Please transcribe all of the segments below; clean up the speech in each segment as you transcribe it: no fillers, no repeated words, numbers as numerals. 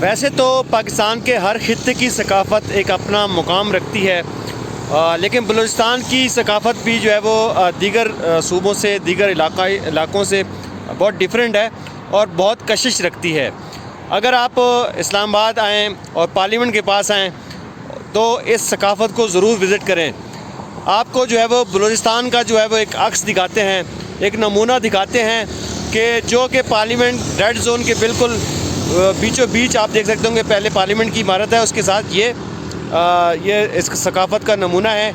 ویسے تو پاکستان کے ہر خطے کی ثقافت ایک اپنا مقام رکھتی ہے، لیکن بلوچستان کی ثقافت بھی جو ہے وہ دیگر صوبوں سے، دیگر علاقوں سے بہت ڈیفرنٹ ہے اور بہت کشش رکھتی ہے۔ اگر آپ اسلام آباد آئیں اور پارلیمنٹ کے پاس آئیں تو اس ثقافت کو ضرور وزٹ کریں۔ آپ کو جو ہے وہ بلوچستان کا جو ہے وہ ایک عکس دکھاتے ہیں، ایک نمونہ دکھاتے ہیں جو کہ پارلیمنٹ ریڈ زون کے بالکل بیچوں بیچ آپ دیکھ سکتے ہوں گے، پہلے پارلیمنٹ کی عمارت ہے، اس کے ساتھ یہ اس ثقافت کا نمونہ ہے۔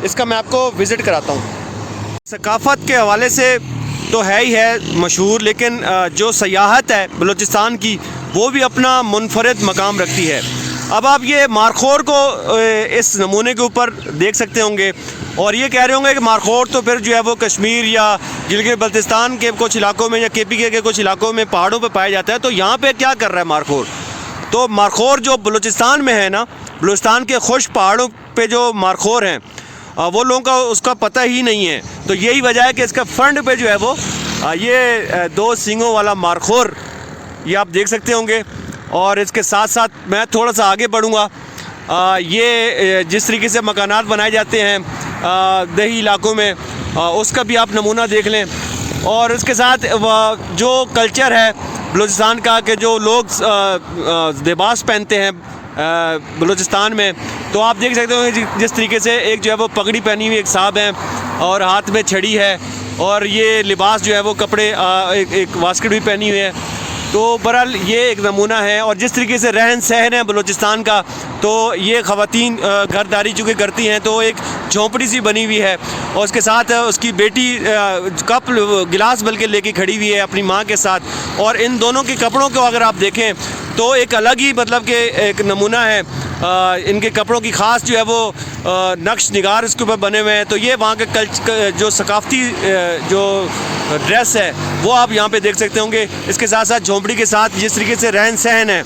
اس کا میں آپ کو وزٹ کراتا ہوں۔ ثقافت کے حوالے سے تو ہے ہی ہے مشہور، لیکن جو سیاحت ہے بلوچستان کی وہ بھی اپنا منفرد مقام رکھتی ہے۔ اب آپ یہ مارخور کو اس نمونے کے اوپر دیکھ سکتے ہوں گے اور یہ کہہ رہے ہوں گے کہ مارخور تو پھر جو ہے وہ کشمیر یا گلگت بلتستان کے کچھ علاقوں میں یا KPK کے کچھ علاقوں میں پہاڑوں پہ پایا جاتا ہے، تو یہاں پہ کیا کر رہا ہے مارخور؟ تو مارخور جو بلوچستان میں ہے نا، بلوچستان کے خشک پہاڑوں پہ جو مارخور ہیں وہ لوگوں کا اس کا پتہ ہی نہیں ہے۔ تو یہی وجہ ہے کہ اس کا فرنٹ پہ جو ہے وہ یہ 2 سینگوں والا مارخور یہ آپ دیکھ سکتے ہوں گے۔ اور اس کے ساتھ ساتھ میں تھوڑا سا آگے بڑھوں گا، یہ جس طریقے سے مکانات بنائے جاتے ہیں دیہی علاقوں میں، اس کا بھی آپ نمونہ دیکھ لیں۔ اور اس کے ساتھ جو کلچر ہے بلوچستان کا کہ جو لوگ لباس پہنتے ہیں بلوچستان میں، تو آپ دیکھ سکتے ہو جس طریقے سے ایک جو ہے وہ پگڑی پہنی ہوئی ایک صاحب ہیں اور ہاتھ میں چھڑی ہے، اور یہ لباس جو ہے وہ کپڑے ایک واسکٹ بھی پہنی ہوئی ہے۔ تو بہرحال یہ ایک نمونہ ہے۔ اور جس طریقے سے رہن سہن ہے بلوچستان کا، تو یہ خواتین گھرداری چونکہ کرتی ہیں تو ایک جھونپڑی سی بنی ہوئی ہے، اور اس کے ساتھ اس کی بیٹی کپ گلاس بلکہ لے کے کھڑی ہوئی ہے اپنی ماں کے ساتھ۔ اور ان دونوں کے کپڑوں کو اگر آپ دیکھیں تو ایک الگ ہی مطلب کہ ایک نمونہ ہے، ان کے کپڑوں کی خاص جو ہے وہ نقش نگار اس کے اوپر بنے ہوئے ہیں۔ تو یہ وہاں کے جو ثقافتی جو ڈریس ہے وہ آپ یہاں پہ دیکھ سکتے ہوں گے۔ اس کے ساتھ ساتھ جھونپڑی کے ساتھ جس طریقے سے رہن سہن ہے،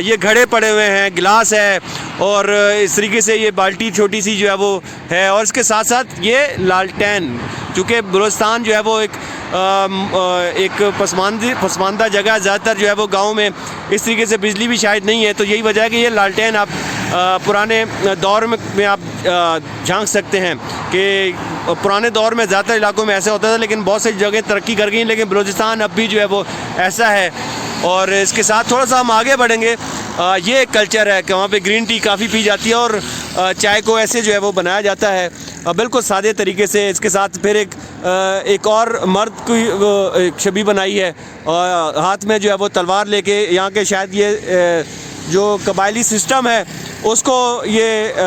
یہ گھڑے پڑے ہوئے ہیں، گلاس ہے، اور اس طریقے سے یہ بالٹی چھوٹی سی جو ہے وہ ہے، اور اس کے ساتھ ساتھ یہ لالٹین، چونکہ بلوچستان جو ہے وہ ایک پسماندہ جگہ ہے، زیادہ تر جو ہے وہ گاؤں میں اس طریقے سے بجلی بھی شاید نہیں ہے، تو یہی وجہ ہے کہ یہ لالٹین آپ پرانے دور میں آپ جھانک سکتے ہیں کہ پرانے دور میں زیادہ تر علاقوں میں ایسا ہوتا تھا، لیکن بہت سی جگہیں ترقی کر گئی، لیکن بلوچستان اب بھی جو ہے وہ ایسا ہے۔ اور اس کے ساتھ تھوڑا سا ہم آگے بڑھیں گے، یہ ایک کلچر ہے کہ وہاں پہ گرین ٹی کافی پی جاتی ہے، اور چائے کو ایسے جو ہے وہ بنایا جاتا ہے بالکل سادے طریقے سے۔ اس کے ساتھ پھر ایک اور مرد کی ایک شبیہ بنائی ہے، اور ہاتھ میں جو ہے وہ تلوار لے کے، یہاں کے شاید یہ جو قبائلی سسٹم ہے اس کو یہ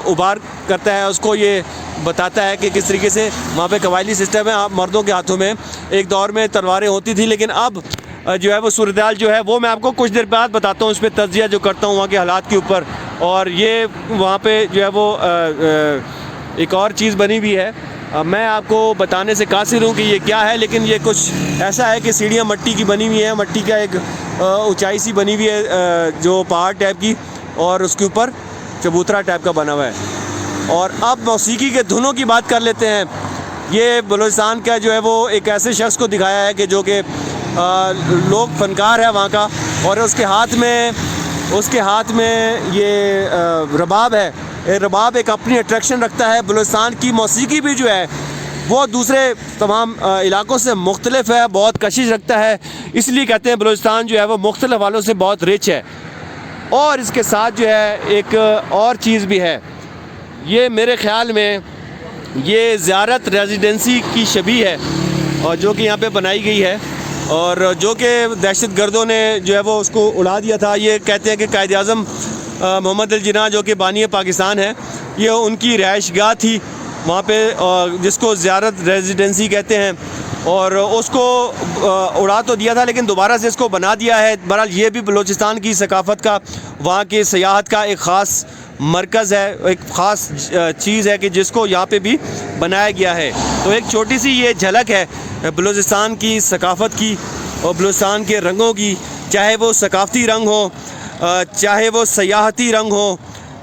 ابھار کرتا ہے، اس کو یہ بتاتا ہے کہ کس طریقے سے وہاں پہ قبائلی سسٹم ہے۔ مردوں کے ہاتھوں میں ایک دور میں تلواریں ہوتی تھیں، لیکن اب جو ہے وہ صورتحال جو ہے وہ میں آپ کو کچھ دیر بعد بتاتا ہوں، اس پہ تجزیہ جو کرتا ہوں وہاں کے حالات کے اوپر۔ اور یہ وہاں پہ جو ہے وہ ایک اور چیز بنی ہوئی ہے، میں آپ کو بتانے سے قاصر ہوں کہ یہ کیا ہے، لیکن یہ کچھ ایسا ہے کہ سیڑھیاں مٹی کی بنی ہوئی ہیں، مٹی کا ایک اونچائی سی بنی ہوئی ہے جو پہاڑ ٹائپ کی، اور اس کے اوپر چبوترا ٹائپ کا بنا ہوا ہے۔ اور اب موسیقی کے دھنوں کی بات کر لیتے ہیں۔ یہ بلوچستان کا جو ہے وہ ایک ایسے شخص کو دکھایا ہے کہ جو کہ لوگ فنکار ہے وہاں کا، اور اس کے ہاتھ میں یہ رباب ہے۔ رباب ایک اپنی اٹریکشن رکھتا ہے۔ بلوچستان کی موسیقی بھی جو ہے وہ دوسرے تمام علاقوں سے مختلف ہے، بہت کشش رکھتا ہے، اس لیے کہتے ہیں بلوچستان جو ہے وہ مختلف حوالوں سے بہت رچ ہے۔ اور اس کے ساتھ جو ہے ایک اور چیز بھی ہے، یہ میرے خیال میں یہ زیارت ریزیڈنسی کی شبیہ ہے، اور جو کہ یہاں پہ بنائی گئی ہے، اور جو کہ دہشت گردوں نے جو ہے وہ اس کو اڑا دیا تھا۔ یہ کہتے ہیں کہ قائد اعظم محمد علی جناح جو کہ بانی پاکستان ہے، یہ ان کی رہائش گاہ تھی وہاں پہ، جس کو زیارت ریزیڈنسی کہتے ہیں، اور اس کو اڑا تو دیا تھا لیکن دوبارہ سے اس کو بنا دیا ہے۔ بہرحال یہ بھی بلوچستان کی ثقافت کا، وہاں کی سیاحت کا ایک خاص مرکز ہے، ایک خاص چیز ہے کہ جس کو یہاں پہ بھی بنایا گیا ہے۔ تو ایک چھوٹی سی یہ جھلک ہے بلوچستان کی ثقافت کی اور بلوچستان کے رنگوں کی، چاہے وہ ثقافتی رنگ ہو، چاہے وہ سیاحتی رنگ ہو،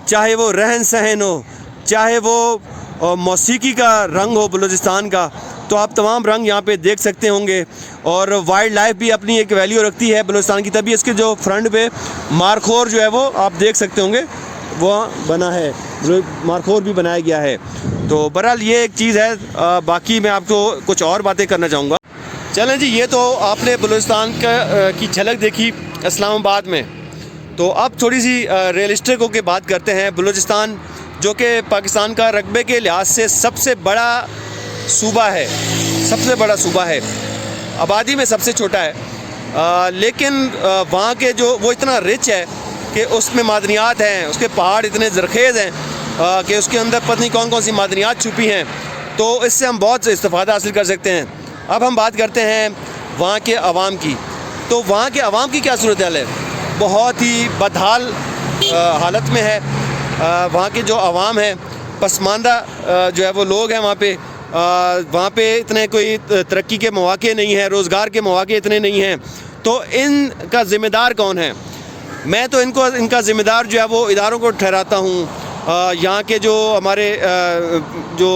چاہے وہ رہن سہن ہو، چاہے وہ موسیقی کا رنگ ہو بلوچستان کا، تو آپ تمام رنگ یہاں پہ دیکھ سکتے ہوں گے. اور وائلڈ لائف بھی اپنی ایک ویلیو رکھتی ہے بلوچستان کی, تبھی اس کے جو فرنٹ پہ مارخور جو ہے وہ آپ دیکھ سکتے ہوں گے وہ بنا ہے, مارخور بھی بنایا گیا ہے. تو بہرحال یہ ایک چیز ہے. باقی میں آپ کو کچھ اور باتیں کرنا چاہوں گا. چلیں جی, یہ تو آپ نے بلوچستان کی جھلک دیکھی اسلام آباد میں. تو اب تھوڑی سی ریئلسٹک ہو کے بات کرتے ہیں. بلوچستان جو کہ پاکستان کا رقبے کے لحاظ سے سب سے بڑا صوبہ ہے, سب سے بڑا صوبہ ہے, آبادی میں سب سے چھوٹا ہے, لیکن وہاں کے جو وہ اتنا رچ ہے کہ اس میں معدنیات ہیں, اس کے پہاڑ اتنے زرخیز ہیں کہ اس کے اندر پتہ نہیں کون کون سی معدنیات چھپی ہیں. تو اس سے ہم بہت استفادہ حاصل کر سکتے ہیں. اب ہم بات کرتے ہیں وہاں کے عوام کی. تو وہاں کے عوام کی کیا صورتحال ہے؟ بہت ہی بدحال حالت میں ہے. وہاں کے جو عوام ہیں پسماندہ جو ہے وہ لوگ ہیں وہاں پہ اتنے کوئی ترقی کے مواقع نہیں ہیں, روزگار کے مواقع اتنے نہیں ہیں. تو ان کا ذمہ دار کون ہے؟ میں تو ان کا ذمہ دار جو ہے وہ اداروں کو ٹھہراتا ہوں. یہاں کے جو ہمارے جو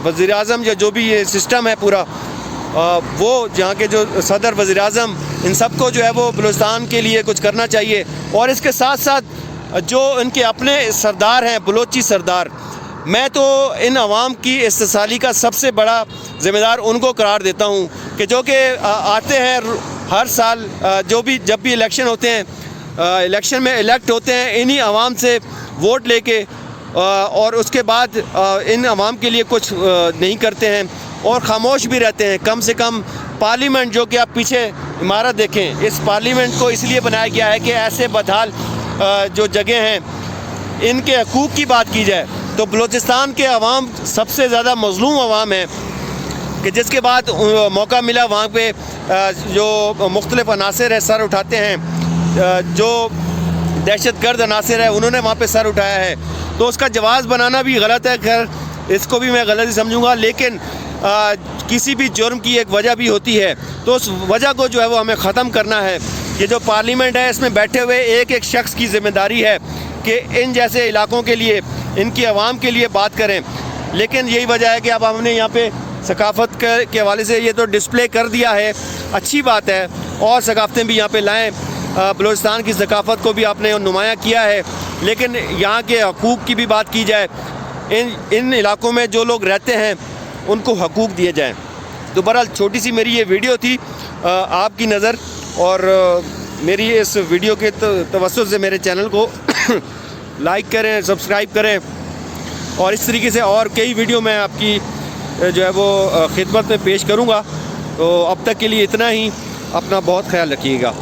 وزیر اعظم یا جو بھی یہ سسٹم ہے پورا, وہ یہاں کے جو صدر, وزیر اعظم, ان سب کو جو ہے وہ بلوچستان کے لیے کچھ کرنا چاہیے. اور اس کے ساتھ ساتھ جو ان کے اپنے سردار ہیں, بلوچی سردار, میں تو ان عوام کی استحصالی کا سب سے بڑا ذمہ دار ان کو قرار دیتا ہوں کہ جو کہ آتے ہیں ہر سال, جب بھی الیکشن ہوتے ہیں, الیکشن میں الیکٹ ہوتے ہیں انہی عوام سے ووٹ لے کے, اور اس کے بعد ان عوام کے لیے کچھ نہیں کرتے ہیں اور خاموش بھی رہتے ہیں. کم سے کم پارلیمنٹ, جو کہ آپ پیچھے عمارت دیکھیں, اس پارلیمنٹ کو اس لیے بنایا گیا ہے کہ ایسے بدحال جو جگہ ہیں ان کے حقوق کی بات کی جائے. تو بلوچستان کے عوام سب سے زیادہ مظلوم عوام ہے کہ جس کے بعد موقع ملا وہاں پہ جو مختلف عناصر ہیں سر اٹھاتے ہیں, جو دہشت گرد عناصر ہیں انہوں نے وہاں پہ سر اٹھایا ہے. تو اس کا جواز بنانا بھی غلط ہے. خیر اس کو بھی میں غلط ہی سمجھوں گا, لیکن کسی بھی جرم کی ایک وجہ بھی ہوتی ہے. تو اس وجہ کو جو ہے وہ ہمیں ختم کرنا ہے. یہ جو پارلیمنٹ ہے اس میں بیٹھے ہوئے ایک شخص کی ذمہ داری ہے کہ ان جیسے علاقوں کے لیے, ان کی عوام کے لیے بات کریں. لیکن یہی وجہ ہے کہ اب ہم نے یہاں پہ ثقافت کے حوالے سے یہ تو ڈسپلے کر دیا ہے, اچھی بات ہے, اور ثقافتیں بھی یہاں پہ لائیں. بلوچستان کی ثقافت کو بھی آپ نے نمایاں کیا ہے, لیکن یہاں کے حقوق کی بھی بات کی جائے. ان علاقوں میں جو لوگ رہتے ہیں ان کو حقوق دیے جائیں. تو بہرحال چھوٹی سی میری یہ ویڈیو تھی آپ کی نظر, اور میری اس ویڈیو کے توسط سے میرے چینل کو لائک کریں, سبسکرائب کریں, اور اس طریقے سے اور کئی ویڈیو میں آپ کی جو ہے وہ خدمت میں پیش کروں گا. تو اب تک کے لیے اتنا ہی. اپنا بہت خیال رکھیے گا.